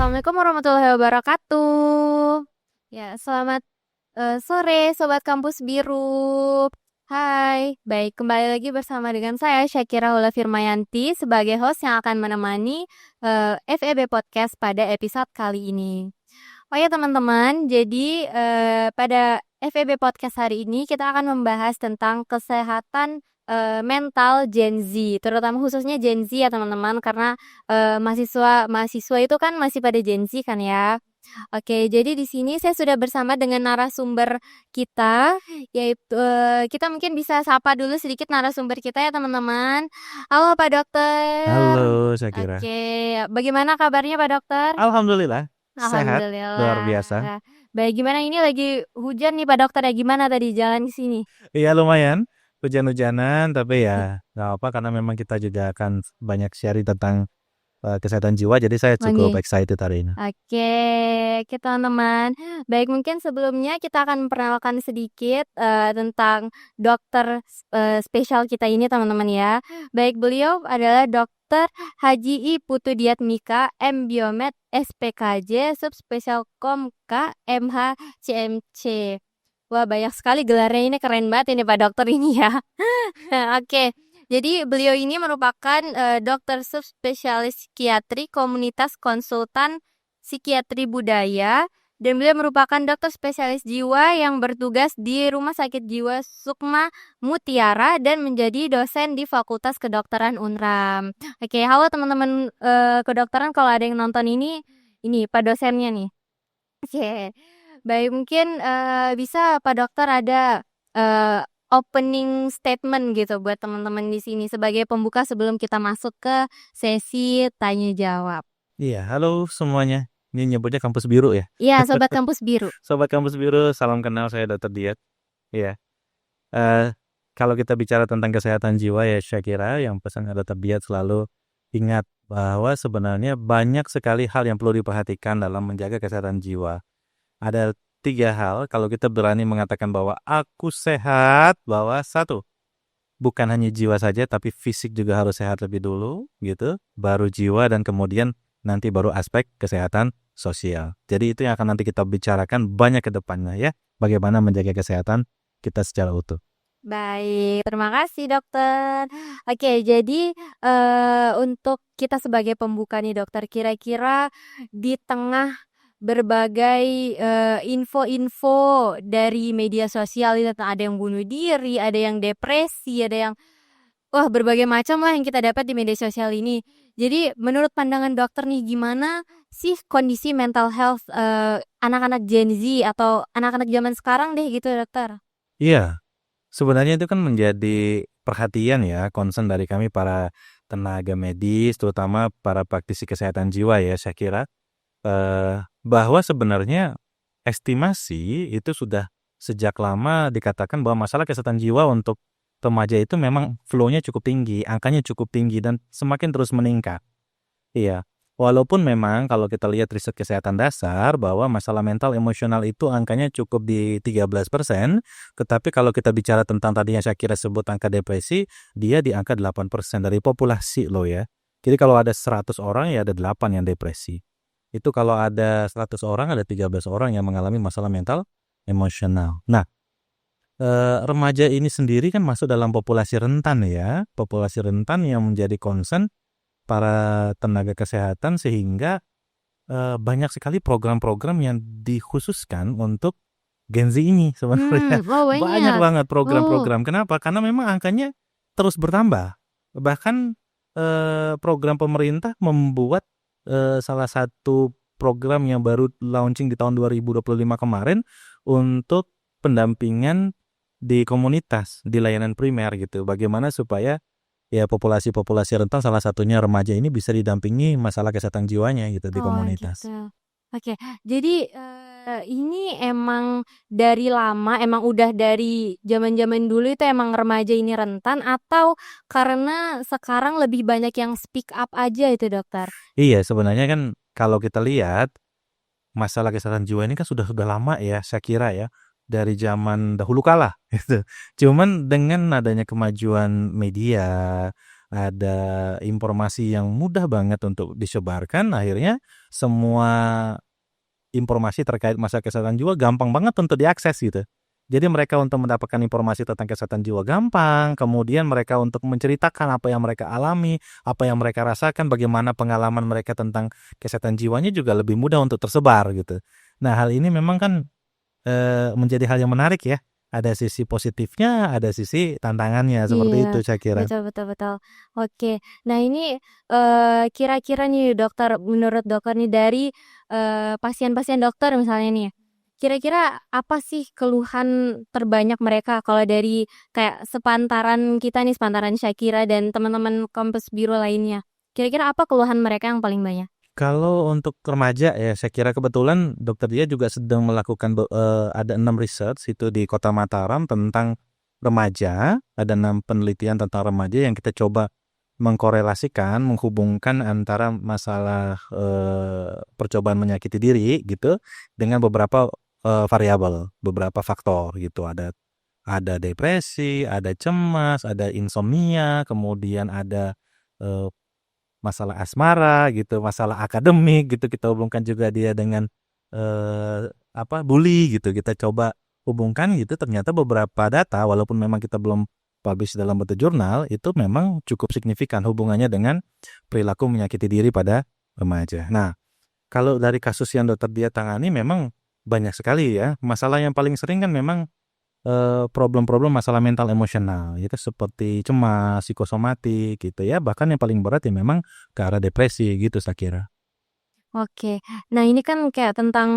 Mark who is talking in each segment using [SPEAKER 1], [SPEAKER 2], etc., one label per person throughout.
[SPEAKER 1] Assalamualaikum warahmatullahi wabarakatuh. Ya, selamat sore Sobat Kampus Biru. Hai, baik kembali lagi bersama dengan saya Syakira Hula Firmayanti sebagai host yang akan menemani FEB Podcast pada episode kali ini. Oh ya teman-teman, jadi pada FEB Podcast hari ini kita akan membahas tentang kesehatan mental Gen Z, terutama khususnya Gen Z ya teman-teman, karena mahasiswa itu kan masih pada Gen Z kan ya. Oke, jadi di sini saya sudah bersama dengan narasumber kita, yaitu kita mungkin bisa sapa dulu sedikit narasumber kita ya teman-teman. Halo Pak Dokter.
[SPEAKER 2] Halo, Syakira.
[SPEAKER 1] Oke, bagaimana kabarnya Pak Dokter?
[SPEAKER 2] Alhamdulillah, sehat, luar biasa.
[SPEAKER 1] Alhamdulillah. Baik, gimana ini lagi hujan nih Pak Dokter ya? Gimana tadi jalan ke sini?
[SPEAKER 2] Iya lumayan, hujan-hujanan, tapi ya nggak apa karena memang kita juga akan banyak sharing tentang kesehatan jiwa, jadi saya cukup
[SPEAKER 1] Oke.
[SPEAKER 2] excited hari ini.
[SPEAKER 1] Oke, kita teman. Baik, mungkin sebelumnya kita akan memperkenalkan sedikit tentang dokter spesial kita ini teman-teman ya. Baik, beliau adalah Dokter Haji I Putu Diatmika, M Biomed SPKJ Subspesial Komka MH CMC. Wah, banyak sekali gelarnya, ini keren banget ini Pak Dokter ini ya. Oke. Jadi beliau ini merupakan dokter subspesialis psikiatri komunitas konsultan psikiatri budaya, dan beliau merupakan dokter spesialis jiwa yang bertugas di Rumah Sakit Jiwa Sukma Mutiara dan menjadi dosen di Fakultas Kedokteran Unram. Oke, halo teman-teman kedokteran, kalau ada yang nonton ini Pak dosennya nih. Oke, baik, mungkin bisa Pak Dokter ada opening statement gitu buat teman-teman di sini sebagai pembuka sebelum kita masuk ke sesi tanya jawab.
[SPEAKER 2] Iya, halo semuanya. Ini nyebutnya Kampus Biru ya.
[SPEAKER 1] Iya, Sobat Kampus Biru.
[SPEAKER 2] Sobat Kampus Biru, salam kenal, saya Dr. Diat. Iya. Kalau kita bicara tentang kesehatan jiwa ya Syakira, yang pesannya Dr. Diat selalu ingat bahwa sebenarnya banyak sekali hal yang perlu diperhatikan dalam menjaga kesehatan jiwa. Ada 3 hal kalau kita berani mengatakan bahwa aku sehat, bahwa 1, bukan hanya jiwa saja tapi fisik juga harus sehat lebih dulu gitu, baru jiwa, dan kemudian nanti baru aspek kesehatan sosial. Jadi itu yang akan nanti kita bicarakan banyak ke depannya ya, bagaimana menjaga kesehatan kita secara utuh.
[SPEAKER 1] Baik, terima kasih dokter. Oke, jadi untuk kita sebagai pembuka nih dokter, kira-kira di tengah berbagai info-info dari media sosial itu, ada yang bunuh diri, ada yang depresi, ada yang berbagai macam lah yang kita dapat di media sosial ini. Jadi menurut pandangan dokter nih, gimana sih kondisi mental health anak-anak Gen Z atau anak-anak zaman sekarang deh gitu dokter?
[SPEAKER 2] Iya, sebenarnya itu kan menjadi perhatian ya, concern dari kami para tenaga medis, terutama para praktisi kesehatan jiwa ya, saya kira bahwa sebenarnya estimasi itu sudah sejak lama dikatakan bahwa masalah kesehatan jiwa untuk remaja itu memang flow-nya cukup tinggi, angkanya cukup tinggi dan semakin terus meningkat. Iya, walaupun memang kalau kita lihat riset kesehatan dasar bahwa masalah mental emosional itu angkanya cukup di 13%, tetapi kalau kita bicara tentang tadinya saya kira sebut angka depresi, dia di angka 8% dari populasi loh ya. Jadi kalau ada 100 orang ya ada 8 yang depresi. Itu kalau ada 100 orang ada 13 orang yang mengalami masalah mental emosional. Nah, remaja ini sendiri kan masuk dalam populasi rentan ya, populasi rentan yang menjadi concern para tenaga kesehatan, sehingga banyak sekali program-program yang dikhususkan untuk Gen Z ini sebenarnya. Banyak
[SPEAKER 1] Banyak.
[SPEAKER 2] banget program-program. Kenapa? Karena memang angkanya terus bertambah. Bahkan program pemerintah membuat salah satu program yang baru launching di tahun 2025 kemarin untuk pendampingan di komunitas, di layanan primer gitu. Bagaimana supaya ya populasi-populasi rentan, salah satunya remaja ini, bisa didampingi masalah kesehatan jiwanya gitu di komunitas.
[SPEAKER 1] Gitu. Oke, jadi ini emang dari lama, emang udah dari zaman-zaman dulu itu emang remaja ini rentan, atau karena sekarang lebih banyak yang speak up aja itu dokter?
[SPEAKER 2] Iya, sebenarnya kan kalau kita lihat masalah kesehatan jiwa ini kan sudah lama ya, saya kira ya, dari zaman dahulu kala gitu. Cuman dengan adanya kemajuan media, ada informasi yang mudah banget untuk disebarkan, akhirnya semua informasi terkait masalah kesehatan jiwa gampang banget untuk diakses gitu. Jadi mereka untuk mendapatkan informasi tentang kesehatan jiwa gampang, kemudian mereka untuk menceritakan apa yang mereka alami, apa yang mereka rasakan, bagaimana pengalaman mereka tentang kesehatan jiwanya juga lebih mudah untuk tersebar gitu. Nah, hal ini memang kan menjadi hal yang menarik ya. Ada sisi positifnya, ada sisi tantangannya, seperti itu
[SPEAKER 1] Iya,
[SPEAKER 2] saya kira.
[SPEAKER 1] betul betul betul. Oke. Nah ini, kira-kira nih dokter, menurut dokter nih dari, pasien-pasien dokter misalnya nih, kira-kira apa sih keluhan terbanyak mereka kalau dari kayak sepantaran kita nih, sepantaran Shakira dan teman-teman Kampus Biru lainnya? Kira-kira apa keluhan mereka yang paling banyak?
[SPEAKER 2] Kalau untuk remaja ya, saya kira kebetulan dokter dia juga sedang melakukan ada 6 research itu di Kota Mataram tentang remaja, ada 6 penelitian tentang remaja yang kita coba mengkorelasikan, menghubungkan antara masalah, percobaan menyakiti diri gitu dengan beberapa, variabel, beberapa faktor gitu. Ada depresi, ada cemas, ada insomnia, kemudian ada, eee masalah asmara gitu, masalah akademik gitu, kita hubungkan juga dia dengan, bully gitu, kita coba hubungkan gitu, ternyata beberapa data walaupun memang kita belum publish dalam bentuk jurnal, itu memang cukup signifikan hubungannya dengan perilaku menyakiti diri pada remaja. Nah, kalau dari kasus yang dokter dia tangani memang banyak sekali ya, masalah yang paling sering kan memang problem-problem masalah mental emosional, itu seperti cemas, psikosomatik gitu ya, bahkan yang paling berat ya memang ke arah depresi gitu saya kira.
[SPEAKER 1] Oke. Nah, ini kan kayak tentang,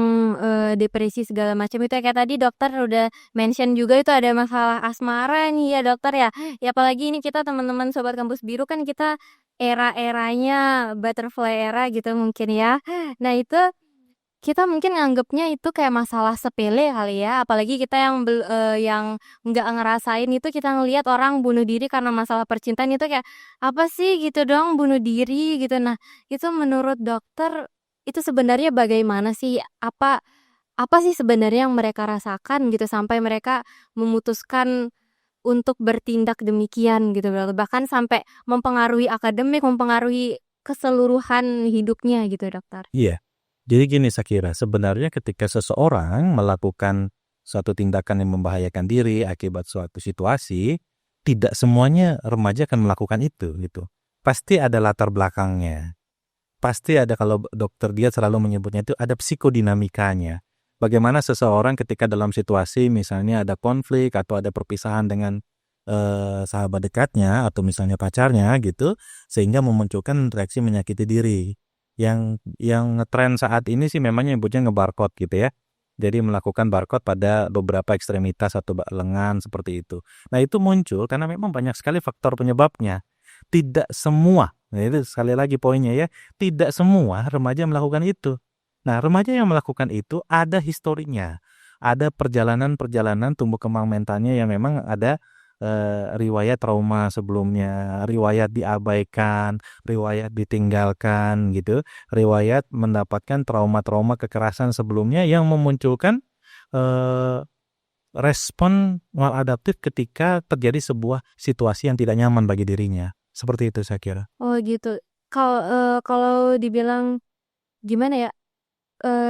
[SPEAKER 1] depresi segala macam itu ya, kayak tadi dokter udah mention juga itu ada masalah asmara nih ya, dokter ya. Ya apalagi ini kita teman-teman Sobat Kampus Biru kan kita era-eranya butterfly era gitu mungkin ya. Nah, itu kita mungkin nganggepnya itu kayak masalah sepele kali ya, apalagi kita yang nggak ngerasain itu kita ngelihat orang bunuh diri karena masalah percintaan itu kayak, "Apa sih gitu doang bunuh diri?" Gitu. Nah, itu menurut dokter, itu sebenarnya bagaimana sih? Apa apa sih sebenarnya yang mereka rasakan gitu sampai mereka memutuskan untuk bertindak demikian gitu, bahkan sampai mempengaruhi akademik, mempengaruhi keseluruhan hidupnya gitu, dokter?
[SPEAKER 2] Iya, jadi gini saya kira, sebenarnya ketika seseorang melakukan suatu tindakan yang membahayakan diri akibat suatu situasi, tidak semuanya remaja akan melakukan itu gitu. Pasti ada latar belakangnya. Pasti ada, kalau dokter dia selalu menyebutnya itu ada psikodinamikanya. Bagaimana seseorang ketika dalam situasi misalnya ada konflik atau ada perpisahan dengan sahabat dekatnya atau misalnya pacarnya gitu, sehingga memunculkan reaksi menyakiti diri. Yang ngetren saat ini sih memang nyebutnya ngebarcode gitu ya. Jadi melakukan barcode pada beberapa ekstremitas atau lengan seperti itu. Nah, itu muncul karena memang banyak sekali faktor penyebabnya. Tidak semua, nah itu sekali lagi poinnya ya, tidak semua remaja melakukan itu. Nah, remaja yang melakukan itu ada historinya, ada perjalanan-perjalanan tumbuh kembang mentalnya yang memang ada riwayat trauma sebelumnya, riwayat diabaikan, riwayat ditinggalkan gitu, riwayat mendapatkan trauma-trauma kekerasan sebelumnya yang memunculkan eh, respon maladaptif ketika terjadi sebuah situasi yang tidak nyaman bagi dirinya. Seperti itu saya kira.
[SPEAKER 1] Oh gitu. Kalau dibilang gimana ya,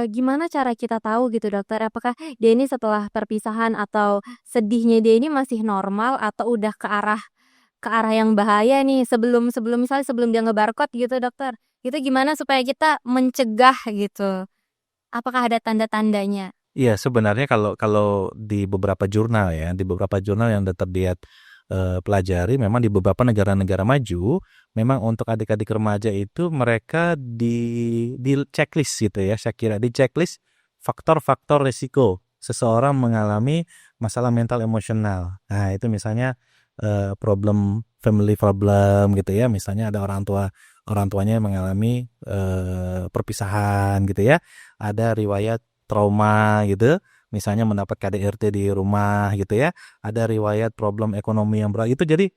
[SPEAKER 1] gimana cara kita tahu gitu dokter, apakah dia ini setelah perpisahan atau sedihnya dia ini masih normal atau udah ke arah yang bahaya nih sebelum sebelum misalnya sebelum dia nge-barcode gitu dokter, itu gimana supaya kita mencegah gitu? Apakah ada tanda-tandanya?
[SPEAKER 2] Iya, sebenarnya kalau kalau di beberapa jurnal ya, di beberapa jurnal yang dokter Diat pelajari, memang di beberapa negara-negara maju, memang untuk adik-adik remaja itu mereka di checklist gitu ya, saya kira di checklist faktor-faktor risiko seseorang mengalami masalah mental emosional. Nah, itu misalnya family problem gitu ya, misalnya ada orang tuanya mengalami perpisahan gitu ya, ada riwayat trauma gitu, misalnya mendapat KDRT di rumah gitu ya, ada riwayat problem ekonomi yang berat, itu jadi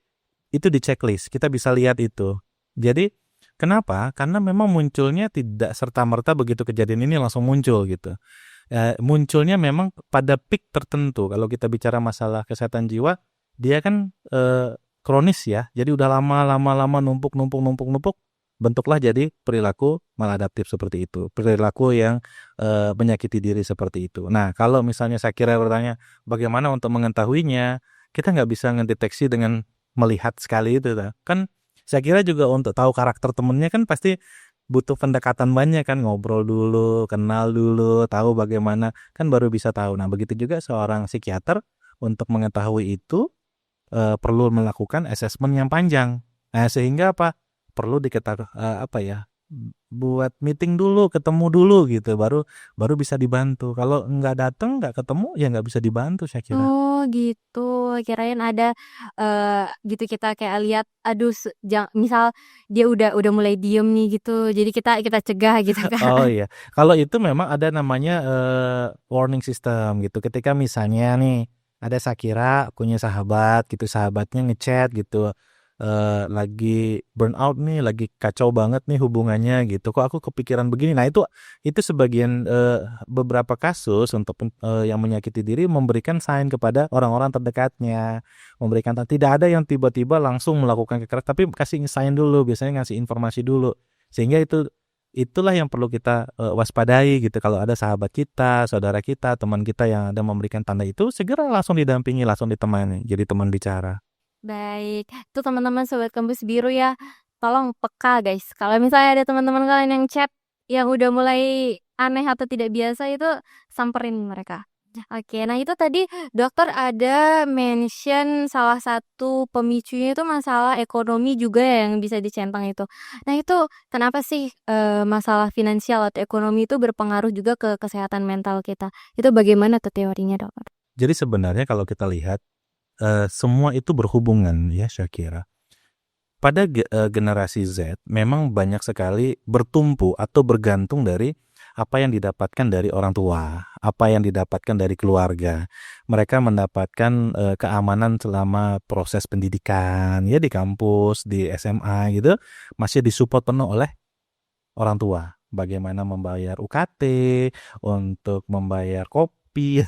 [SPEAKER 2] itu di checklist, kita bisa lihat itu. Jadi kenapa? Karena memang munculnya tidak serta-merta begitu kejadian ini langsung muncul gitu. Munculnya memang pada peak tertentu. Kalau kita bicara masalah kesehatan jiwa, dia kan kronis ya. Jadi udah lama numpuk, bentuklah jadi perilaku maladaptif seperti itu. Perilaku yang menyakiti diri seperti itu. Nah, kalau misalnya Shakira bertanya bagaimana untuk mengetahuinya, kita nggak bisa ngedeteksi dengan melihat sekali itu. Kan Shakira juga untuk tahu karakter temennya kan pasti butuh pendekatan banyak kan, ngobrol dulu, kenal dulu, tahu bagaimana, kan baru bisa tahu. Nah, begitu juga seorang psikiater untuk mengetahui itu perlu melakukan assessment yang panjang. Nah, sehingga apa? Perlu diketahui buat meeting dulu, ketemu dulu gitu, baru bisa dibantu. Kalau nggak datang, nggak ketemu, ya nggak bisa dibantu saya kira.
[SPEAKER 1] Oh gitu, kirain ada, gitu kita kayak lihat, aduh misal dia udah mulai diem nih gitu, jadi kita cegah gitu
[SPEAKER 2] Oh
[SPEAKER 1] kan.
[SPEAKER 2] iya, kalau itu memang ada namanya warning system gitu. Ketika misalnya nih ada Shakira punya sahabat gitu, sahabatnya ngechat gitu, lagi burnout nih, lagi kacau banget nih hubungannya gitu. Kok aku kepikiran begini? Nah itu sebagian beberapa kasus untuk yang menyakiti diri memberikan sign kepada orang-orang terdekatnya, memberikan tidak ada yang tiba-tiba langsung melakukan kekerasan, tapi kasih sign dulu, biasanya ngasih informasi dulu, sehingga itulah yang perlu kita waspadai gitu. Kalau ada sahabat kita, saudara kita, teman kita yang ada memberikan tanda itu, segera langsung didampingi, langsung ditemani, jadi teman bicara.
[SPEAKER 1] Baik, itu teman-teman Sobat Kampus Biru ya, tolong peka guys, kalau misalnya ada teman-teman kalian yang chat, yang udah mulai aneh atau tidak biasa itu, samperin mereka. Oke, nah itu tadi dokter ada mention salah satu pemicunya itu masalah ekonomi juga ya yang bisa dicentang itu. Nah itu kenapa sih masalah finansial atau ekonomi itu berpengaruh juga ke kesehatan mental kita? Itu bagaimana tuh teorinya dokter?
[SPEAKER 2] Jadi sebenarnya kalau kita lihat semua itu berhubungan ya Shakira. Pada generasi Z memang banyak sekali bertumpu atau bergantung dari apa yang didapatkan dari orang tua, apa yang didapatkan dari keluarga. Mereka mendapatkan keamanan selama proses pendidikan ya di kampus, di SMA gitu, masih disupport penuh oleh orang tua. Bagaimana membayar UKT, untuk membayar kopi,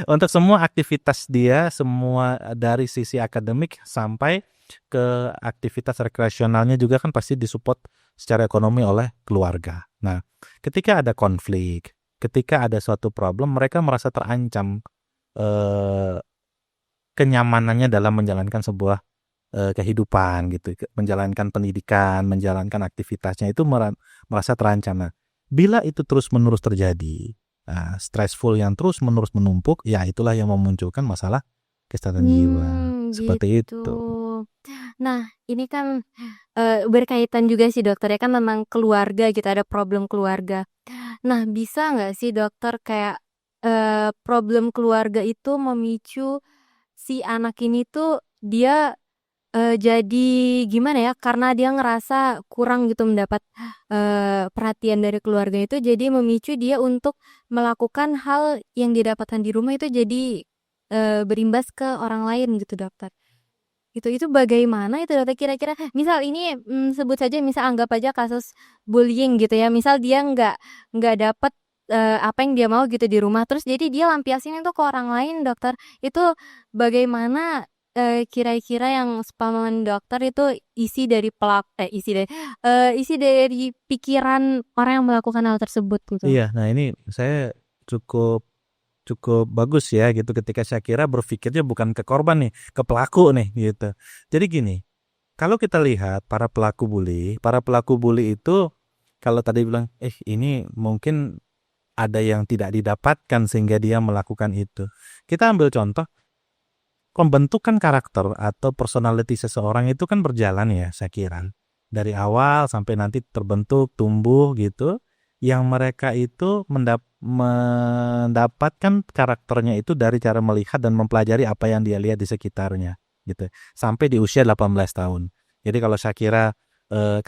[SPEAKER 2] untuk semua aktivitas dia, semua dari sisi akademik sampai ke aktivitas rekreasionalnya juga kan pasti disupport secara ekonomi oleh keluarga. Nah, ketika ada konflik, ketika ada suatu problem, mereka merasa terancam kenyamanannya dalam menjalankan sebuah kehidupan gitu, menjalankan pendidikan, menjalankan aktivitasnya itu merasa terancam. Nah, bila itu terus-menerus terjadi, stressful yang terus-menerus menumpuk, ya itulah yang memunculkan masalah kesehatan jiwa. Seperti
[SPEAKER 1] Gitu.
[SPEAKER 2] itu.
[SPEAKER 1] Nah, ini kan berkaitan juga sih dokter ya kan tentang keluarga gitu, ada problem keluarga. Nah, bisa nggak sih dokter kayak problem keluarga itu memicu si anak ini tuh dia jadi gimana ya, karena dia ngerasa kurang gitu mendapat perhatian dari keluarga itu, jadi memicu dia untuk melakukan hal yang didapatkan di rumah itu jadi berimbas ke orang lain gitu dokter. Itu bagaimana itu dokter kira-kira? Misal ini sebut saja misal anggap aja kasus bullying gitu ya. Misal dia nggak dapet apa yang dia mau gitu di rumah, terus jadi dia lampiasin itu ke orang lain dokter. Itu bagaimana kira-kira yang sepahaman dokter itu isi dari pikiran orang yang melakukan hal tersebut gitu?
[SPEAKER 2] Iya, nah ini saya cukup cukup bagus ya gitu ketika Shakira berpikirnya bukan ke korban nih, ke pelaku nih gitu. Jadi gini, kalau kita lihat para pelaku bully itu kalau tadi bilang, ini mungkin ada yang tidak didapatkan sehingga dia melakukan itu. Kita ambil contoh, pembentukan karakter atau personality seseorang itu kan berjalan ya, saya kira. Dari awal sampai nanti terbentuk, tumbuh gitu. Yang mereka itu mendapatkan karakternya itu dari cara melihat dan mempelajari apa yang dia lihat di sekitarnya gitu. Sampai di usia 18 tahun. Jadi kalau Shakira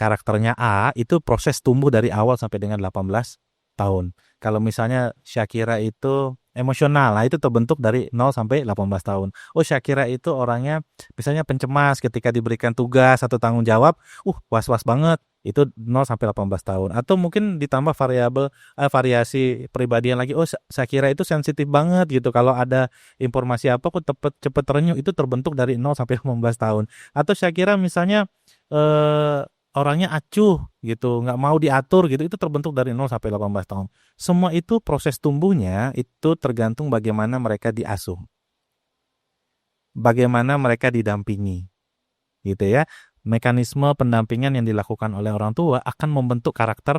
[SPEAKER 2] karakternya A, itu proses tumbuh dari awal sampai dengan 18 tahun. Kalau misalnya Shakira itu emosional. Nah, itu terbentuk dari 0 sampai 18 tahun. Oh, Shakira itu orangnya misalnya pencemas ketika diberikan tugas atau tanggung jawab, was-was banget. Itu 0 sampai 18 tahun. Atau mungkin ditambah variasi pribadian lagi. Oh, Shakira itu sensitif banget gitu. Kalau ada informasi apa kok cepet terenyuh, itu terbentuk dari 0 sampai 18 tahun. Atau Shakira misalnya eh orangnya acuh gitu, nggak mau diatur gitu, itu terbentuk dari 0 sampai 18 tahun. Semua itu proses tumbuhnya itu tergantung bagaimana mereka diasuh, bagaimana mereka didampingi, gitu ya. Mekanisme pendampingan yang dilakukan oleh orang tua akan membentuk karakter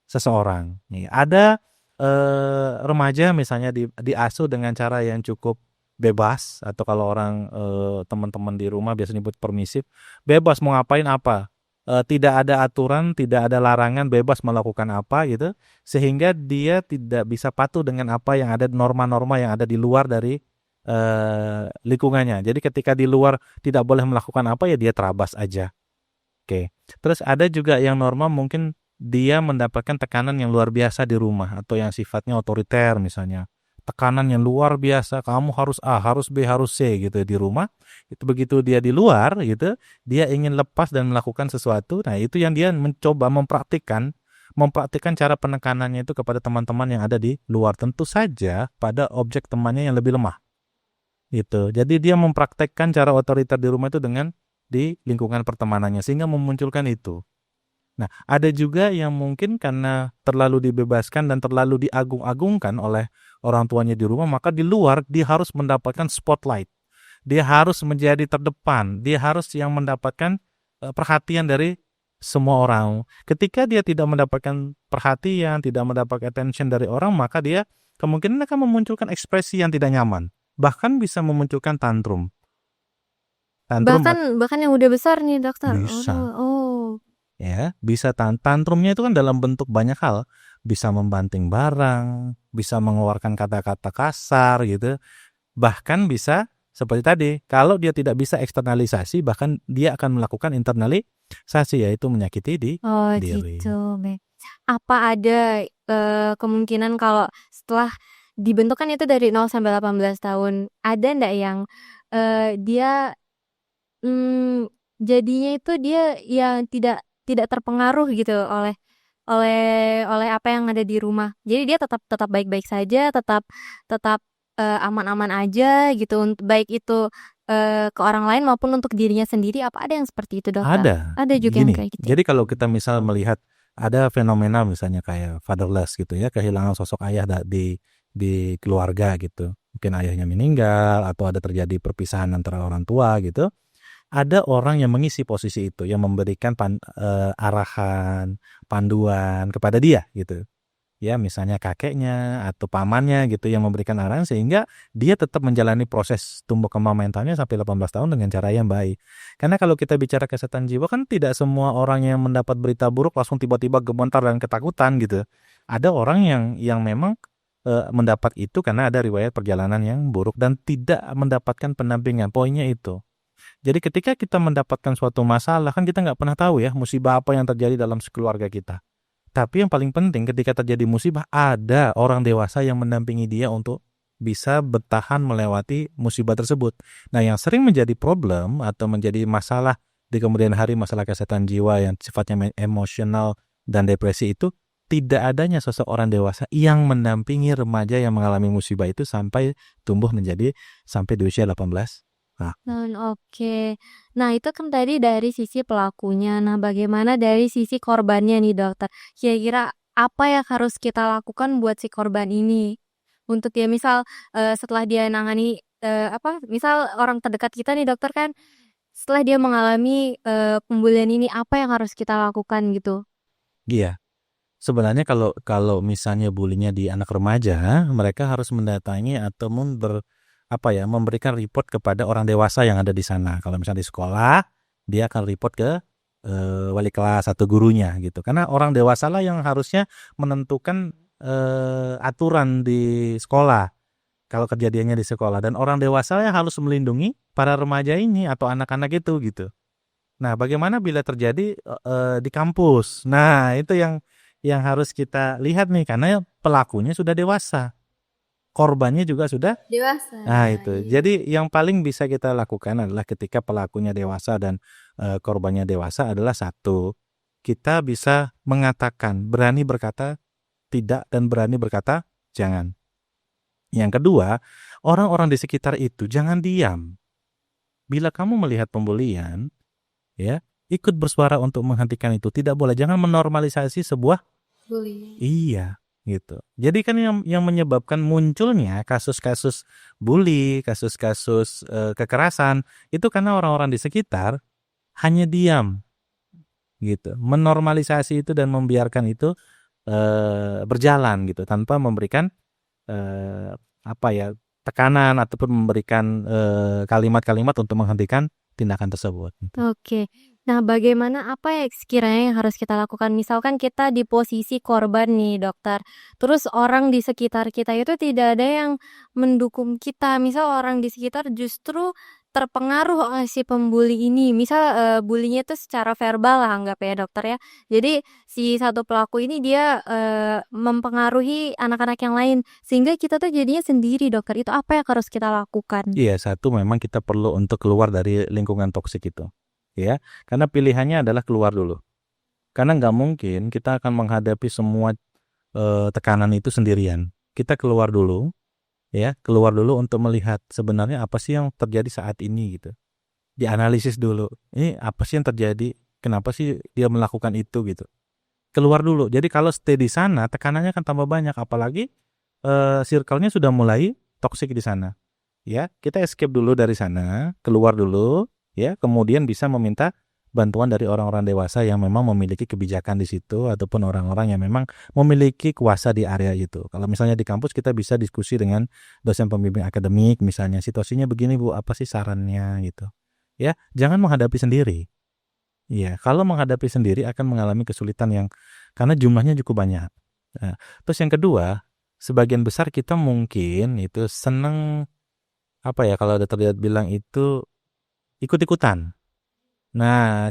[SPEAKER 2] seseorang. Nih, ada remaja misalnya diasuh dengan cara yang cukup bebas, atau kalau orang teman-teman di rumah biasanya nyebut permisif, bebas mau ngapain apa. Tidak ada aturan, tidak ada larangan, bebas melakukan apa gitu, sehingga dia tidak bisa patuh dengan apa yang ada, norma-norma yang ada di luar dari lingkungannya. Jadi ketika di luar tidak boleh melakukan apa, ya dia terabas aja. Oke. Terus ada juga yang norma mungkin dia mendapatkan tekanan yang luar biasa di rumah, atau yang sifatnya otoriter misalnya. Tekanan yang luar biasa, kamu harus A, harus B, harus C gitu di rumah. Itu begitu dia di luar gitu, dia ingin lepas dan melakukan sesuatu. Nah, itu yang dia mencoba mempraktikkan cara penekanannya itu kepada teman-teman yang ada di luar. Tentu saja pada objek temannya yang lebih lemah. Gitu. Jadi dia mempraktekkan cara otoriter di rumah itu dengan di lingkungan pertemanannya, sehingga memunculkan itu. Nah, ada juga yang mungkin karena terlalu dibebaskan dan terlalu diagung-agungkan oleh orang tuanya di rumah, maka di luar dia harus mendapatkan spotlight. Dia harus menjadi terdepan, dia harus yang mendapatkan perhatian dari semua orang. Ketika dia tidak mendapatkan perhatian, tidak mendapatkan attention dari orang, maka dia kemungkinan akan memunculkan ekspresi yang tidak nyaman. Bahkan bisa memunculkan tantrum.
[SPEAKER 1] Bahkan yang udah besar nih dokter.
[SPEAKER 2] Bisa.
[SPEAKER 1] Oh.
[SPEAKER 2] Ya, bisa tantrumnya itu kan dalam bentuk banyak hal, bisa membanting barang, bisa mengeluarkan kata-kata kasar gitu, bahkan bisa seperti tadi, kalau dia tidak bisa eksternalisasi, bahkan dia akan melakukan internalisasi, yaitu menyakiti diri.
[SPEAKER 1] Gitu. Apa ada kemungkinan kalau setelah dibentukkan itu dari 0 sampai 18 tahun, ada ndak yang dia jadinya itu dia yang tidak terpengaruh gitu oleh apa yang ada di rumah. Jadi dia tetap baik-baik saja, tetap aman-aman aja gitu, baik itu ke orang lain maupun untuk dirinya sendiri. Apa ada yang seperti itu, dokter? Ada juga yang
[SPEAKER 2] Gini,
[SPEAKER 1] kayak gitu.
[SPEAKER 2] jadi kalau kita misal melihat ada fenomena misalnya kayak fatherless gitu ya, kehilangan sosok ayah di keluarga gitu. Mungkin ayahnya meninggal atau ada terjadi perpisahan antara orang tua gitu. Ada orang yang mengisi posisi itu, yang memberikan arahan, panduan kepada dia gitu. Ya, misalnya kakeknya atau pamannya gitu yang memberikan arahan, sehingga dia tetap menjalani proses tumbuh kembang mentalnya sampai 18 tahun dengan cara yang baik. Karena kalau kita bicara kesehatan jiwa kan tidak semua orang yang mendapat berita buruk langsung tiba-tiba gemetar dan ketakutan gitu. Ada orang yang memang mendapat itu karena ada riwayat perjalanan yang buruk dan tidak mendapatkan pendampingan. Poinnya itu. Jadi ketika kita mendapatkan suatu masalah, kan kita nggak pernah tahu ya musibah apa yang terjadi dalam keluarga kita. Tapi yang paling penting ketika terjadi musibah, ada orang dewasa yang mendampingi dia untuk bisa bertahan melewati musibah tersebut. Nah, yang sering menjadi problem atau menjadi masalah di kemudian hari, masalah kesehatan jiwa yang sifatnya emosional dan depresi itu, tidak adanya sosok orang dewasa yang mendampingi remaja yang mengalami musibah itu sampai tumbuh menjadi sampai di usia 18.
[SPEAKER 1] Oke. Nah, itu kan tadi dari sisi pelakunya. Nah, bagaimana dari sisi korbannya nih, dokter? Kira-kira apa yang harus kita lakukan buat si korban ini? Untuk dia misal setelah dia nangani misal orang terdekat kita nih, dokter, kan setelah dia mengalami pembulian ini, apa yang harus kita lakukan gitu?
[SPEAKER 2] Iya. Sebenarnya kalau misalnya bullyingnya di anak remaja, mereka harus mendatangi atau memberikan report kepada orang dewasa yang ada di sana. Kalau misalnya di sekolah, dia akan report ke wali kelas atau gurunya gitu. Karena orang dewasa lah yang harusnya menentukan aturan di sekolah. Kalau kejadiannya di sekolah, dan orang dewasa yang harus melindungi para remaja ini atau anak-anak itu gitu. Nah, bagaimana bila terjadi di kampus? Nah, itu yang harus kita lihat nih, karena pelakunya sudah dewasa. korbannya juga sudah
[SPEAKER 1] Dewasa.
[SPEAKER 2] itu.
[SPEAKER 1] Iya.
[SPEAKER 2] Jadi yang paling bisa kita lakukan adalah ketika pelakunya dewasa dan korbannya dewasa adalah satu, kita bisa mengatakan, berani berkata tidak dan berani berkata jangan. Yang kedua, orang-orang di sekitar itu jangan diam. Bila kamu melihat pembulian, ya, ikut bersuara untuk menghentikan itu. Tidak boleh, jangan menormalisasi sebuah
[SPEAKER 1] Bullying.
[SPEAKER 2] iya, gitu. Jadi kan yang menyebabkan munculnya kasus-kasus bully, kasus-kasus kekerasan itu karena orang-orang di sekitar hanya diam, gitu. Menormalisasi itu dan membiarkan itu berjalan gitu tanpa memberikan tekanan ataupun memberikan kalimat-kalimat untuk menghentikan tindakan tersebut.
[SPEAKER 1] Oke. Nah, bagaimana apa ya sekiranya yang harus kita lakukan? Misalkan kita di posisi korban nih, dokter. Terus orang di sekitar kita itu tidak ada yang mendukung kita. Misal orang di sekitar justru terpengaruh oleh si pembuli ini. Misal bulinya itu secara verbal lah anggap ya, dokter ya. Jadi si satu pelaku ini dia mempengaruhi anak-anak yang lain sehingga kita tuh jadinya sendiri, dokter. Itu apa yang harus kita lakukan?
[SPEAKER 2] Iya, satu memang kita perlu untuk keluar dari lingkungan toksik itu. Ya, karena pilihannya adalah keluar dulu. Karena nggak mungkin kita akan menghadapi semua tekanan itu sendirian. Kita keluar dulu, ya, keluar dulu untuk melihat sebenarnya apa sih yang terjadi saat ini gitu. Dianalisis dulu. Ini apa sih yang terjadi? Kenapa sih dia melakukan itu gitu? Keluar dulu. Jadi kalau stay di sana, tekanannya akan tambah banyak. Apalagi circle-nya sudah mulai toksik di sana. Ya, kita escape dulu dari sana, keluar dulu. Ya, kemudian bisa meminta bantuan dari orang-orang dewasa yang memang memiliki kebijakan di situ ataupun orang-orang yang memang memiliki kuasa di area itu. Kalau misalnya di kampus kita bisa diskusi dengan dosen pembimbing akademik misalnya, situasinya begini Bu, apa sih sarannya gitu. Ya, jangan menghadapi sendiri. Iya, kalau menghadapi sendiri akan mengalami kesulitan yang karena jumlahnya cukup banyak. Nah, terus yang kedua, sebagian besar kita mungkin itu seneng kalau ada terlihat bilang itu ikut-ikutan. Nah,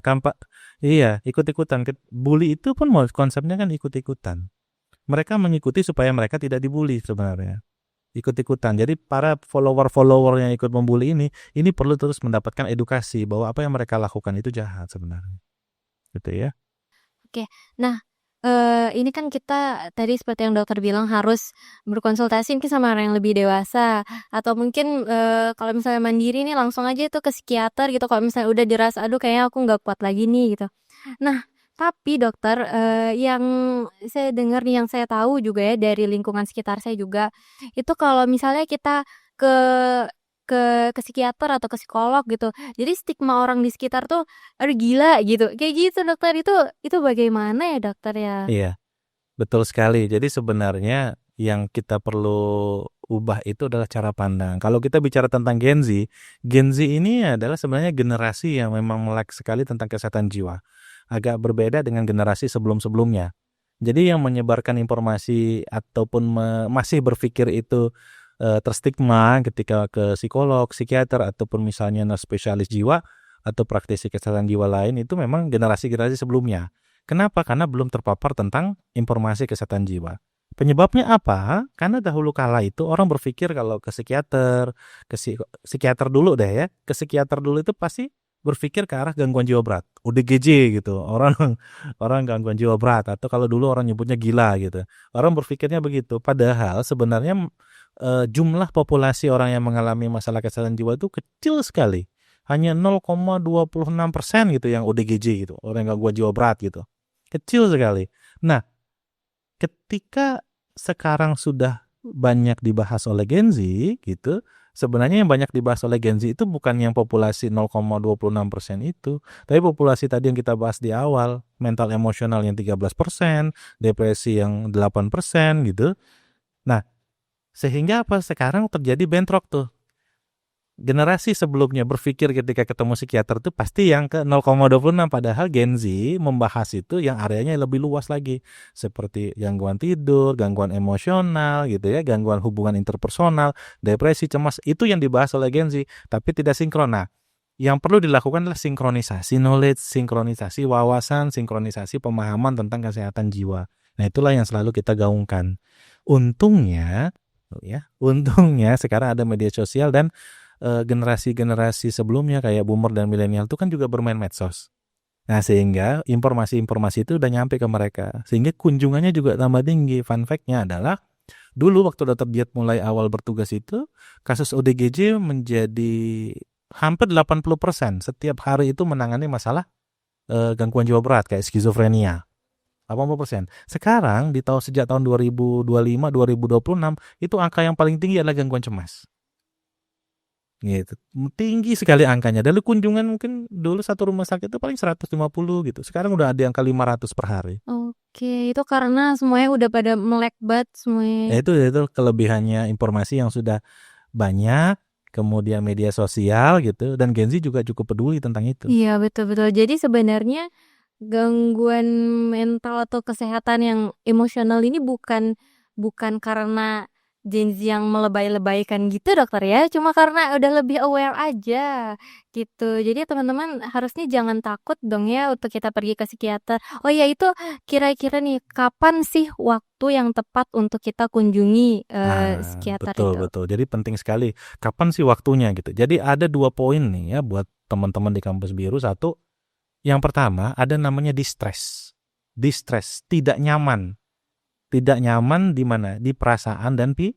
[SPEAKER 2] ikut-ikutan. Bully itu pun konsepnya kan ikut-ikutan. Mereka mengikuti supaya mereka tidak dibully sebenarnya. Ikut-ikutan. Jadi para follower yang ikut membuli ini perlu terus mendapatkan edukasi bahwa apa yang mereka lakukan itu jahat sebenarnya. Gitu ya.
[SPEAKER 1] Oke. Nah, ini kan kita tadi seperti yang dokter bilang harus berkonsultasi mungkin sama orang yang lebih dewasa atau mungkin kalau misalnya mandiri nih langsung aja itu ke psikiater gitu kalau misalnya udah dirasa aduh kayaknya aku nggak kuat lagi nih gitu. Nah, tapi dokter yang saya dengar nih yang saya tahu juga ya dari lingkungan sekitar saya juga itu kalau misalnya kita ke ke psikiater atau ke psikolog gitu. Jadi stigma orang di sekitar tuh, "Aduh gila," gitu. Kayak gitu dokter, itu bagaimana ya dokter ya?
[SPEAKER 2] Iya, betul sekali. Jadi sebenarnya yang kita perlu ubah itu adalah cara pandang. Kalau kita bicara tentang Gen Z ini adalah sebenarnya generasi yang memang melek sekali tentang kesehatan jiwa. Agak berbeda dengan generasi sebelum-sebelumnya. Jadi yang menyebarkan informasi ataupun masih berpikir itu terstigma ketika ke psikolog, psikiater ataupun misalnya spesialis jiwa atau praktisi kesehatan jiwa lain itu memang generasi-generasi sebelumnya. Kenapa? Karena belum terpapar tentang informasi kesehatan jiwa. Penyebabnya apa? Karena dahulu kala itu orang berpikir kalau ke psikiater, psikiater dulu deh ya, ke psikiater dulu itu pasti berpikir ke arah gangguan jiwa berat, ODGJ gitu. Orang gangguan jiwa berat atau kalau dulu orang nyebutnya gila gitu. Orang berpikirnya begitu. Padahal sebenarnya jumlah populasi orang yang mengalami masalah kesehatan jiwa itu kecil sekali. Hanya 0,26% gitu yang ODGJ gitu, orang gangguan jiwa berat gitu. Kecil sekali. Nah, ketika sekarang sudah banyak dibahas oleh Gen Z gitu, sebenarnya yang banyak dibahas oleh Gen Z itu bukan yang populasi 0,26% itu, tapi populasi tadi yang kita bahas di awal, mental emosional yang 13%, depresi yang 8% gitu. Nah, sehingga apa? Sekarang terjadi bentrok tuh. Generasi sebelumnya berpikir ketika ketemu psikiater itu pasti yang ke 0,26, padahal Gen Z membahas itu yang areanya lebih luas lagi, seperti gangguan tidur, gangguan emosional gitu ya, gangguan hubungan interpersonal, depresi, cemas, itu yang dibahas oleh Gen Z, tapi tidak sinkron. Nah, yang perlu dilakukan adalah sinkronisasi knowledge, sinkronisasi wawasan, sinkronisasi pemahaman tentang kesehatan jiwa. Nah, itulah yang selalu kita gaungkan. Untungnya ya. Untungnya sekarang ada media sosial dan generasi-generasi sebelumnya kayak boomer dan milenial itu kan juga bermain medsos. Nah, sehingga informasi-informasi itu udah nyampe ke mereka. Sehingga kunjungannya juga tambah tinggi. Fun fact-nya adalah dulu waktu Dr. Diet mulai awal bertugas itu, kasus ODGJ menjadi hampir 80%. Setiap hari itu menangani masalah gangguan jiwa berat kayak skizofrenia. 80%. Sekarang sejak tahun 2025, 2026 itu angka yang paling tinggi adalah gangguan cemas. Gitu. Tinggi sekali angkanya. Dulu kunjungan mungkin dulu satu rumah sakit itu paling 150 gitu. Sekarang udah ada angka 500 per hari.
[SPEAKER 1] Oke, itu karena semuanya udah pada melek banget semuanya.
[SPEAKER 2] Itu kelebihannya informasi yang sudah banyak, kemudian media sosial gitu, dan Gen Z juga cukup peduli tentang itu.
[SPEAKER 1] Iya, betul-betul. Jadi sebenarnya gangguan mental atau kesehatan yang emosional ini bukan karena Gen Z yang melebay-lebaykan gitu dokter ya, cuma karena udah lebih aware aja gitu. Jadi teman-teman harusnya jangan takut dong ya untuk kita pergi ke psikiater. Oh ya itu kira-kira nih kapan sih waktu yang tepat untuk kita kunjungi psikiater
[SPEAKER 2] Betul,
[SPEAKER 1] itu?
[SPEAKER 2] betul. Jadi penting sekali. Kapan sih waktunya gitu. Jadi ada 2 poin nih ya buat teman-teman di kampus biru. Satu, yang pertama ada namanya distress. Distress, tidak nyaman. Tidak nyaman di mana? Di perasaan dan di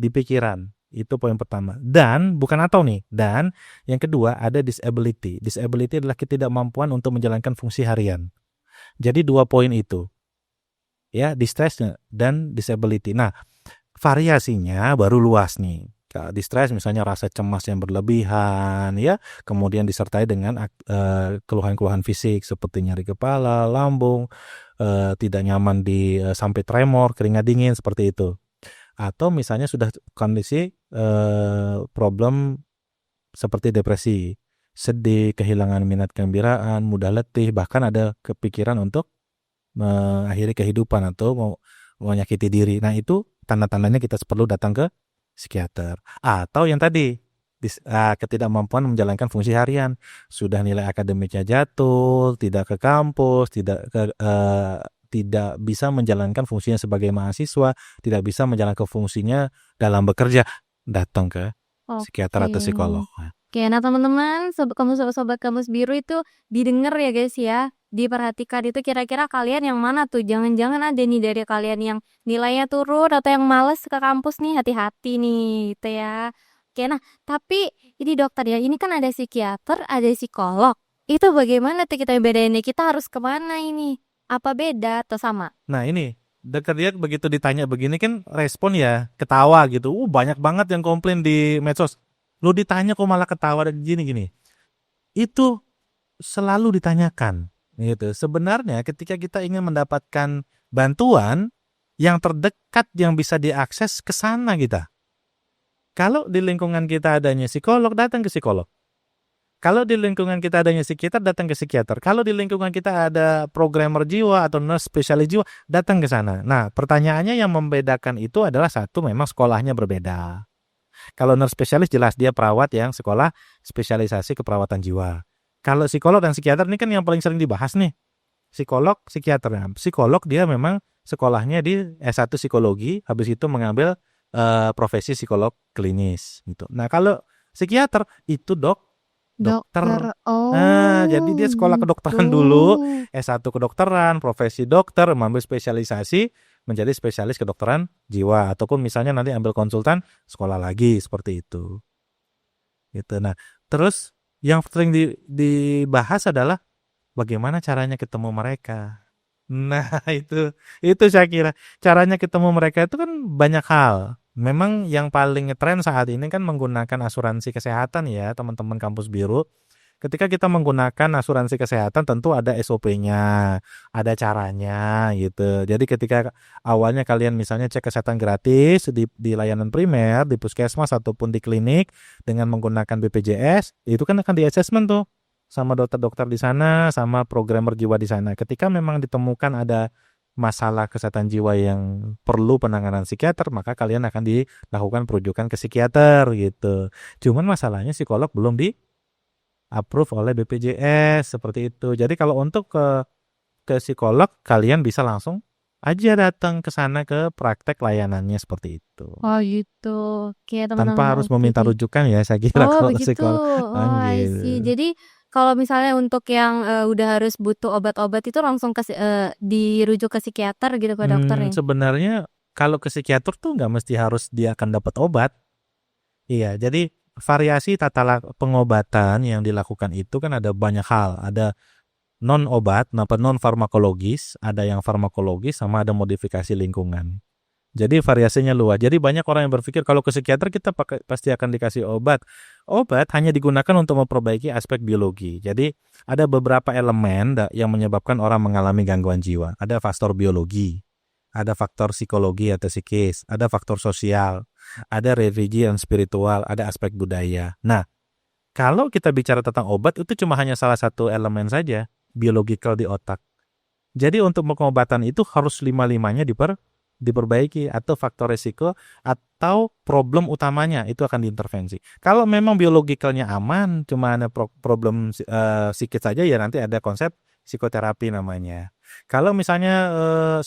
[SPEAKER 2] pikiran. Itu poin pertama. Dan bukan atau nih. Dan yang kedua ada disability. Disability adalah ketidakmampuan untuk menjalankan fungsi harian. Jadi 2 poin itu. Ya, distress dan disability. Nah, variasinya baru luas nih. Distress misalnya rasa cemas yang berlebihan ya, kemudian disertai dengan keluhan-keluhan fisik seperti nyeri kepala, lambung, tidak nyaman sampai tremor, keringat dingin seperti itu. Atau misalnya sudah kondisi problem seperti depresi, sedih, kehilangan minat kegembiraan, mudah letih, bahkan ada kepikiran untuk mengakhiri kehidupan atau mau menyakiti diri. Nah, itu tanda-tandanya kita perlu datang ke psikiater. Atau yang tadi ketidakmampuan menjalankan fungsi harian, sudah nilai akademiknya jatuh, tidak ke kampus, tidak bisa menjalankan fungsinya sebagai mahasiswa, tidak bisa menjalankan fungsinya dalam bekerja, datang ke psikiater atau psikolog.
[SPEAKER 1] Oke, nah teman-teman, sobat-sobat kamus biru itu didengar ya guys ya, diperhatikan itu kira-kira kalian yang mana tuh, jangan-jangan ada nih dari kalian yang nilainya turun atau yang males ke kampus nih, hati-hati nih gitu ya. Oke, nah tapi ini dokter ya, ini kan ada psikiater, ada psikolog, itu bagaimana tuh kita bedainnya, kita harus kemana ini, apa beda atau sama?
[SPEAKER 2] Nah ini Dokter Diat begitu ditanya begini kan respon ya ketawa gitu. Banyak banget yang komplain di medsos. Lu ditanya kok malah ketawa dan gini-gini. Itu selalu ditanyakan gitu. Sebenarnya ketika kita ingin mendapatkan bantuan yang terdekat yang bisa diakses ke sana kita. Kalau di lingkungan kita adanya psikolog, datang ke psikolog. Kalau di lingkungan kita adanya psikiater, datang ke psikiater. Kalau di lingkungan kita ada programmer jiwa atau nurse spesialis jiwa, datang ke sana. Nah, pertanyaannya yang membedakan itu adalah satu, memang sekolahnya berbeda. Kalau nurse spesialis jelas dia perawat yang sekolah spesialisasi keperawatan jiwa. Kalau psikolog dan psikiater ini kan yang paling sering dibahas nih. Psikolog, psikiater. Nah, psikolog dia memang sekolahnya di S1 psikologi, habis itu mengambil profesi psikolog klinis gitu. Nah, kalau psikiater itu dokter. Jadi dia sekolah kedokteran dulu, S1 kedokteran, profesi dokter, mengambil spesialisasi menjadi spesialis kedokteran jiwa, ataupun misalnya nanti ambil konsultan, sekolah lagi seperti itu. Gitu. Nah, terus yang sering dibahas adalah bagaimana caranya ketemu mereka. Nah, itu saya kira caranya ketemu mereka itu kan banyak hal. Memang yang paling ngetren saat ini kan menggunakan asuransi kesehatan ya, teman-teman kampus biru. Ketika kita menggunakan asuransi kesehatan tentu ada SOP-nya, ada caranya gitu. Jadi ketika awalnya kalian misalnya cek kesehatan gratis di layanan primer, di puskesmas ataupun di klinik dengan menggunakan BPJS, itu kan akan di-assessment tuh sama dokter-dokter di sana, sama programmer jiwa di sana. Ketika memang ditemukan ada masalah kesehatan jiwa yang perlu penanganan psikiater, maka kalian akan dilakukan perujukan ke psikiater gitu. Cuman masalahnya psikolog belum di approve oleh BPJS seperti itu. Jadi kalau untuk ke psikolog kalian bisa langsung aja datang ke sana ke praktek layanannya seperti itu.
[SPEAKER 1] Oh gitu. Oke, teman-teman
[SPEAKER 2] Tanpa harus meminta
[SPEAKER 1] ngerti.
[SPEAKER 2] rujukan ya saya kira
[SPEAKER 1] Oh
[SPEAKER 2] kalau
[SPEAKER 1] begitu.
[SPEAKER 2] psikolog
[SPEAKER 1] Oh, I see.
[SPEAKER 2] gitu.
[SPEAKER 1] Jadi kalau misalnya untuk yang, udah harus butuh obat-obat itu langsung dirujuk ke psikiater gitu, ke dokter ya?
[SPEAKER 2] Sebenarnya kalau ke psikiater tuh nggak mesti harus dia akan dapat obat. Iya, jadi variasi pengobatan yang dilakukan itu kan ada banyak hal. Ada non obat, non farmakologis, ada yang farmakologis, sama ada modifikasi lingkungan. Jadi variasinya luas. Jadi banyak orang yang berpikir kalau ke psikiater kita pasti akan dikasih obat. Obat hanya digunakan untuk memperbaiki aspek biologi. Jadi ada beberapa elemen yang menyebabkan orang mengalami gangguan jiwa. Ada faktor biologi, ada faktor psikologi atau psikis, ada faktor sosial, ada religi dan spiritual, ada aspek budaya. Nah, kalau kita bicara tentang obat itu cuma hanya salah satu elemen saja, biological di otak. Jadi untuk pengobatan itu harus lima-limanya diperbaiki, atau faktor resiko atau problem utamanya itu akan diintervensi. Kalau memang biologikalnya aman, cuma ada problem psikis saja, ya nanti ada konsep psikoterapi namanya. Kalau misalnya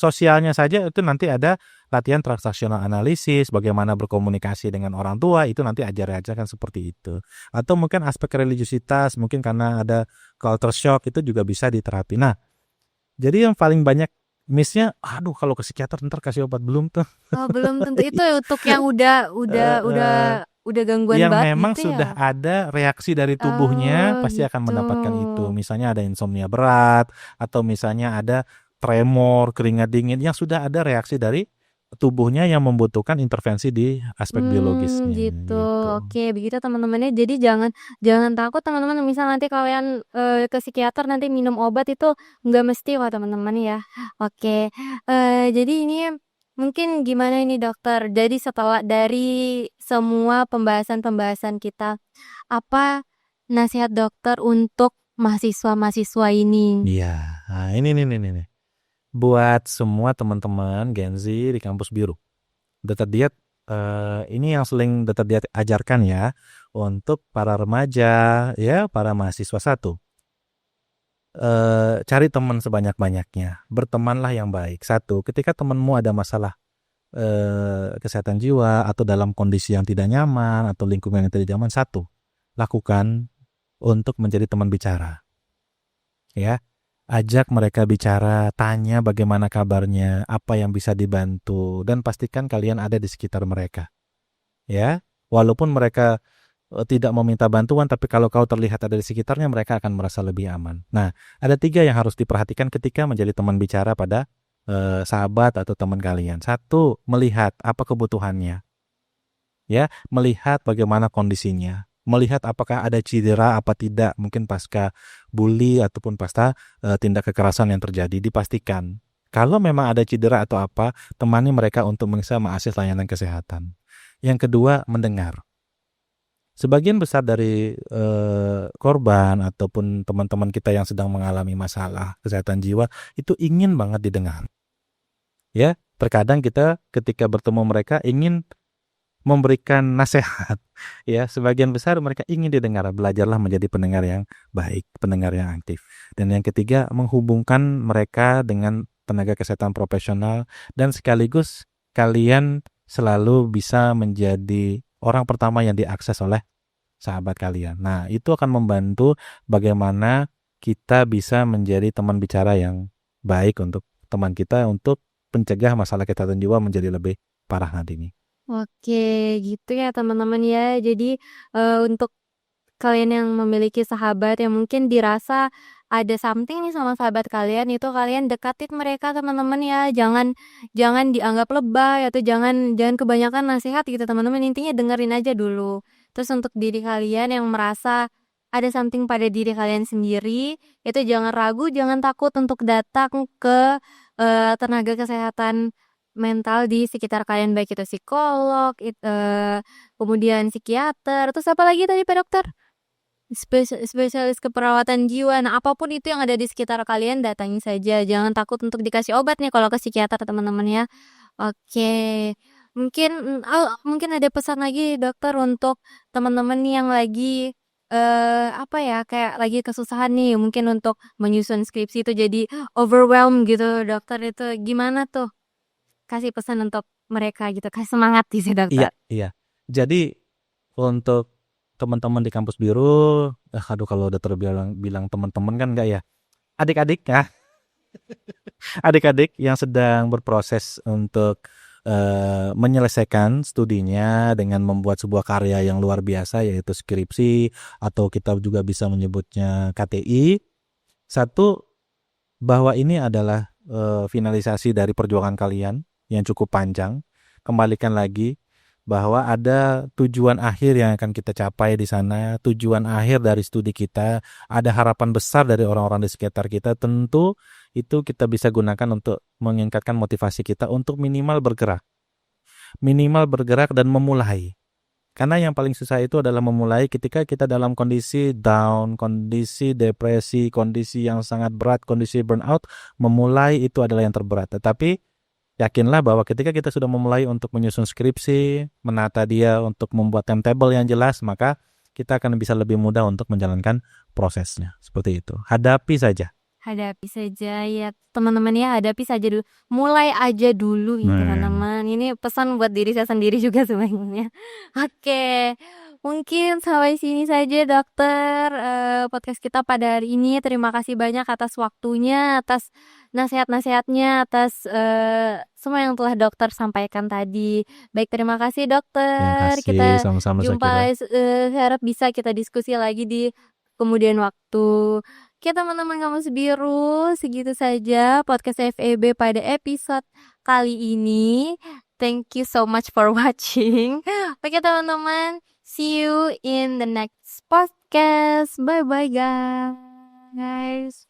[SPEAKER 2] sosialnya saja, itu nanti ada latihan transaksional analisis, bagaimana berkomunikasi dengan orang tua, itu nanti ajarkan seperti itu. Atau mungkin aspek religiusitas, mungkin karena ada culture shock, itu juga bisa diterapi. Nah, jadi yang paling banyak miss-nya, aduh kalau ke psikiater ntar kasih obat belum tuh.
[SPEAKER 1] Oh, belum tentu itu ya untuk yang udah gangguan
[SPEAKER 2] Yang
[SPEAKER 1] banget
[SPEAKER 2] memang
[SPEAKER 1] gitu
[SPEAKER 2] sudah
[SPEAKER 1] ya?
[SPEAKER 2] ada reaksi dari tubuhnya
[SPEAKER 1] Oh,
[SPEAKER 2] pasti akan
[SPEAKER 1] gitu.
[SPEAKER 2] mendapatkan itu. Misalnya ada insomnia berat, atau misalnya ada tremor, keringat dingin, yang sudah ada reaksi dari tubuhnya yang membutuhkan intervensi di aspek biologisnya
[SPEAKER 1] Gitu.
[SPEAKER 2] gitu.
[SPEAKER 1] Oke, begitu teman-temannya. Jadi jangan jangan takut teman-teman, misal nanti kalian, ke psikiater nanti minum obat itu nggak mesti kok teman-teman ya. Oke, jadi ini mungkin gimana ini dokter, jadi setelah dari semua pembahasan-pembahasan kita, apa nasihat dokter untuk mahasiswa-mahasiswa ini?
[SPEAKER 2] Iya, nah ini nih. Buat semua teman-teman Gen Z di kampus biru, Dr. Diet, ini yang sering Dr. Diet ajarkan ya, untuk para remaja, ya para mahasiswa. Satu, cari teman sebanyak-banyaknya, bertemanlah yang baik. Satu, ketika temanmu ada masalah kesehatan jiwa atau dalam kondisi yang tidak nyaman atau lingkungan yang tidak nyaman, satu, lakukan untuk menjadi teman bicara. Ya, ajak mereka bicara, tanya bagaimana kabarnya, apa yang bisa dibantu, dan pastikan kalian ada di sekitar mereka. Ya, walaupun mereka tidak meminta bantuan, tapi kalau kau terlihat ada di sekitarnya, mereka akan merasa lebih aman. Nah, ada 3 yang harus diperhatikan ketika menjadi teman bicara pada sahabat atau teman kalian. Satu, melihat apa kebutuhannya. Ya, melihat bagaimana kondisinya. Melihat apakah ada cedera apa tidak, mungkin pasca bully ataupun pasca tindak kekerasan yang terjadi, dipastikan. Kalau memang ada cedera atau apa, temani mereka untuk bisa mengakses layanan kesehatan. Yang kedua, mendengar. Sebagian besar dari korban ataupun teman-teman kita yang sedang mengalami masalah kesehatan jiwa itu ingin banget didengar. Ya, terkadang kita ketika bertemu mereka ingin memberikan nasihat. Ya, sebagian besar mereka ingin didengar. Belajarlah menjadi pendengar yang baik, pendengar yang aktif. Dan yang ketiga, menghubungkan mereka dengan tenaga kesehatan profesional, dan sekaligus kalian selalu bisa menjadi orang pertama yang diakses oleh sahabat kalian. Nah, itu akan membantu bagaimana kita bisa menjadi teman bicara yang baik untuk teman kita, untuk mencegah masalah kesehatan jiwa menjadi lebih parah nantinya.
[SPEAKER 1] Oke, gitu ya teman-teman ya. Jadi, untuk kalian yang memiliki sahabat yang mungkin dirasa ada something nih sama sahabat kalian, itu kalian dekatin mereka teman-teman ya. Jangan jangan dianggap lebay atau jangan jangan kebanyakan nasihat gitu teman-teman, intinya dengerin aja dulu. Terus untuk diri kalian yang merasa ada something pada diri kalian sendiri, itu jangan ragu, jangan takut untuk datang ke, tenaga kesehatan mental di sekitar kalian, baik itu psikolog, kemudian psikiater, terus apa lagi tadi Pak Dokter? Spesialis keperawatan jiwa. Nah, apapun itu yang ada di sekitar kalian datangi saja. Jangan takut untuk dikasih obat nih kalau ke psikiater teman-teman ya. Oke. Mungkin mungkin ada pesan lagi dokter untuk teman-teman nih yang lagi apa ya, kayak lagi kesusahan nih mungkin untuk menyusun skripsi itu jadi overwhelmed gitu, dokter itu gimana tuh? Kasih pesan untuk mereka gitu, kasih semangat sih
[SPEAKER 2] Iya,
[SPEAKER 1] dokter.
[SPEAKER 2] iya. Jadi untuk teman-teman di kampus biru, aduh kalau udah terbilang bilang teman-teman kan enggak ya. Adik-adik ya, adik-adik yang sedang berproses untuk menyelesaikan studinya dengan membuat sebuah karya yang luar biasa yaitu skripsi atau kita juga bisa menyebutnya KTI. Satu, bahwa ini adalah finalisasi dari perjuangan kalian yang cukup panjang. Kembalikan lagi bahwa ada tujuan akhir yang akan kita capai di sana, tujuan akhir dari studi kita, ada harapan besar dari orang-orang di sekitar kita. Tentu itu kita bisa gunakan untuk meningkatkan motivasi kita untuk minimal bergerak dan memulai. Karena yang paling susah itu adalah memulai ketika kita dalam kondisi down, kondisi depresi, kondisi yang sangat berat, kondisi burnout. Memulai itu adalah yang terberat. Tetapi yakinlah bahwa ketika kita sudah memulai untuk menyusun skripsi, menata dia untuk membuat timetable yang jelas, maka kita akan bisa lebih mudah untuk menjalankan prosesnya. Seperti itu. Hadapi saja.
[SPEAKER 1] Hadapi saja ya teman-teman ya, hadapi saja dulu. Mulai aja dulu ya teman-teman. Ini pesan buat diri saya sendiri juga sebenarnya. Oke, mungkin sampai sini saja dokter podcast kita pada hari ini. Terima kasih banyak atas waktunya, atas nasihat-nasihatnya, atas semua yang telah dokter sampaikan tadi. Baik, terima kasih
[SPEAKER 2] Terima
[SPEAKER 1] dokter.
[SPEAKER 2] kasih,
[SPEAKER 1] Kita
[SPEAKER 2] sama-sama Zakira.
[SPEAKER 1] jumpa, harap bisa kita diskusi lagi di kemudian waktu. Oke teman-teman Kamus Biru, segitu saja podcast FEB pada episode kali ini. Thank you so much for watching. Oke teman-teman, see you in the next podcast. Bye-bye guys.